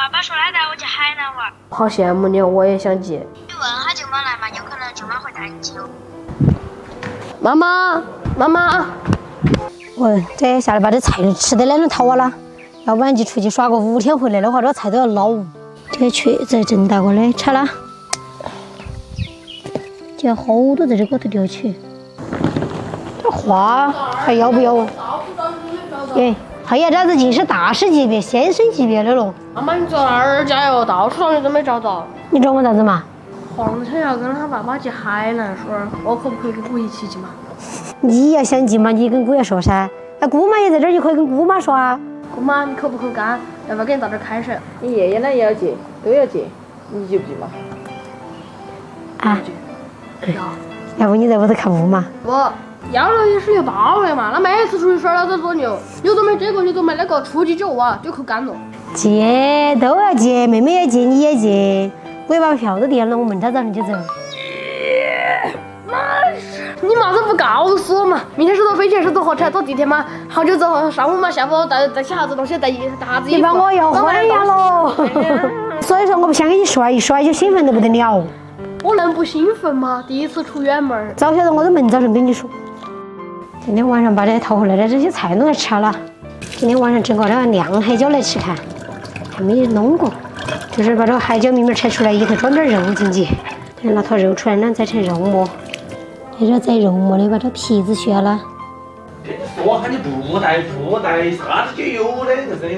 爸爸说他带我去海南玩。好羡慕你，我也想去。你问他舅妈来嘛，有可能舅妈会带你去。妈妈，妈妈，这下来把这菜吃得来能逃啊了，要不然就出去耍个5天回来的话，这菜都要老。这茄子正大个的，吃了。就好多在这个头掉去。这花还要不要啊？哎，还要这子竟是大师级别、先生级别的了。妈妈，你找哪儿加油？到处找你都没找到。你找我啥子嘛？黄天要跟他爸爸去海南，说我可不可以跟姑一起去嘛？你要想去嘛，你跟姑爷说噻。那姑妈也在这儿，你可以跟姑妈说啊。姑妈，你口不口干？要不要给你倒点开水？你爷爷呢也要去，都要去，你去不去嘛？啊，要不你在屋头看屋嘛？不，要了也是有道理嘛。那每次出去耍了都多牛，有都没这个，有都没那个，出去酒啊就口干了。借都要借，妹妹也借，你也借。我也把票都垫了，我明天早上就走。你嘛都不告诉我嘛？明天是坐飞机还是坐火车？坐地铁嘛？好久之后上午嘛，下午带起啥子东西？带啥子衣服？你把我要昏呀喽！所以说我不想跟你说，一说就兴奋得不得了。我能不兴奋吗？第一次出远门。早晓得我都明早上跟你说。今天晚上把这淘回来的这些菜弄来吃了。今天晚上整个这个晾海椒来吃看，还没弄过。就是把这个海椒米米拆出来以后装点肉进去，等那坨肉出来呢再成肉末。在这宰肉末的把这皮子削了。跟你说喊你不带，啥子就有的这是。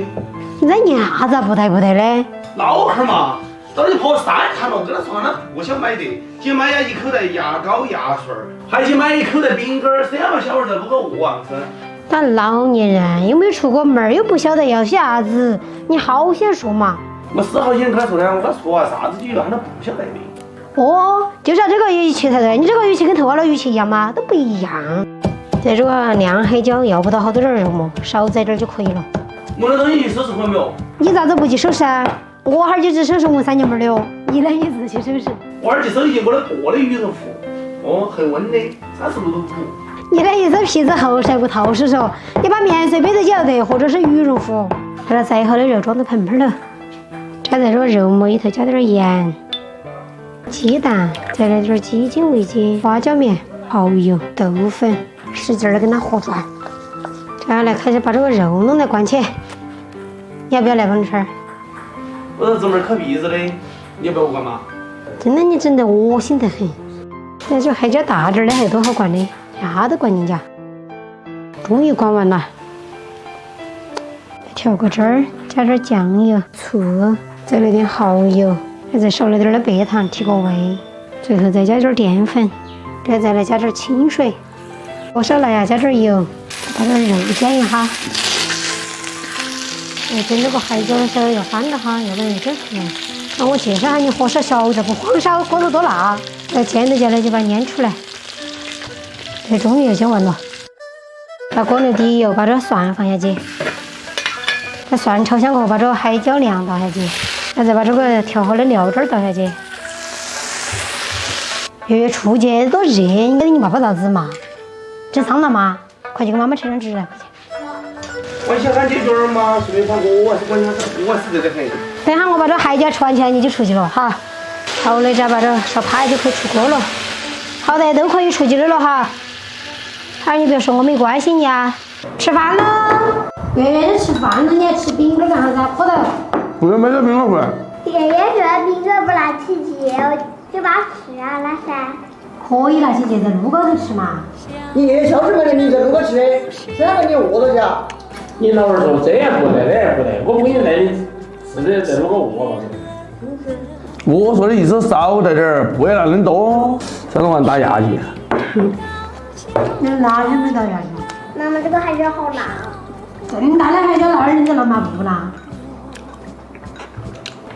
你在伢子不带的？老汉儿嘛，到那就跑3趟了。我跟他说他不想买的，去买呀一口袋牙膏、牙刷，还去买一口袋饼干，3个小时才撸个2万升。但老年人又没出过门，又不晓得要些啥子，你好想说嘛？我是好想跟他说的，我跟他说啊，啥子就有，喊他不晓得的。哦，就是这个语气才对，你这个语气跟头发的语气一样吗？都不一样。在这个晾海椒要不到好多点肉末，少宰点就可以了。我的东西你收拾好没有？你咋子不去收拾啊？我哈儿就只收拾我3娘们的哦，你呢？你自己去收拾。我儿去收一件我的破的羽绒服，哦，很温的，36度5。你的意思皮子厚晒不透是说，你把棉穗背着就要得，或者是羽绒服，把它宰好的肉装到盆盆头，再在这个肉末里头加点盐、鸡蛋，再来点鸡精、味精、花椒面、蚝油、豆粉，使劲的跟它和转。接下来开始把这个肉弄来灌起，你要不要来帮你吃？我是专门烤鼻子的，你要不要我干嘛？真的你整得恶心得很。那这海椒大点的还多好灌的，啥都灌进去。终于灌完了，调个汁儿，加点酱油、醋，再来点蚝油，再少了点的白糖提个味，最后再加点淀粉，再来加点清水，火烧来呀，加点油，把这肉煎一下。蒸这个海椒的时候要翻着哈，要不然蒸出来。那我介绍下你火烧小点，不火烧锅头多辣。要煎着就把它煎出来。这终于要煎完了。把锅里底油，把这蒜放下去。把蒜炒香过后，把这个海椒凉倒下去，然后再把这个调好的料汁倒下去。月初节多热，你跟你爸爸咋子嘛？整伤了吗？快去给妈妈称上纸来，快去。我想喊姐姐儿嘛，顺便把我是热得很。等下我把这海椒吃完起来，你就出去了哈。好嘞，再把这烧趴就可以出锅了。好的，都可以出去的了哈。好，你别说我没关心你啊。吃饭喽！月月都吃饭了，你还吃饼干干啥子？喝的。不要买点饼干回来。爷爷说饼干不拿起节，我就把吃啊了噻。可以拿起节在路高头吃嘛。你小时候的你在路高吃的，谁让你饿到家？你老儿说这也不得，那也不得，我不给你带你吃的再弄个饿嘛。我说的意思少带点儿，不要拿恁多，小东玩打牙祭。你哪天没到牙祭？妈妈，这个海椒好辣。这么大的海椒，哪儿人家那么不辣？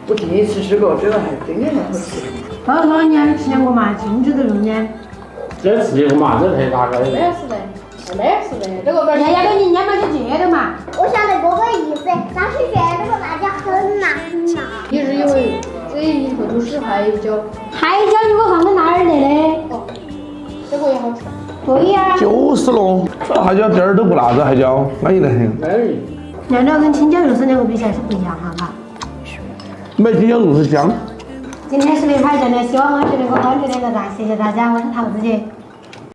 我第一次吃过，这个还真的很好吃。到时候你还吃两个嘛，禁止的路呢。这吃一个嘛，这太大个了。没事的，没事的，这个人家跟你撵嘛就借的嘛。我晓得哥哥意思，但是觉得这个辣椒很辣很辣。你是因为这一口都是海椒，海椒如果放在那儿来的。哦，这个也好吃。对呀。就是咯，这海椒点儿都不辣，这海椒安逸得很。安逸。两个跟青椒肉丝两个比起来是不一样哈，嘎。没听入是香。今天视频拍摄呢，希望我觉得我关注点个赞，谢谢大家，我是桃子姐。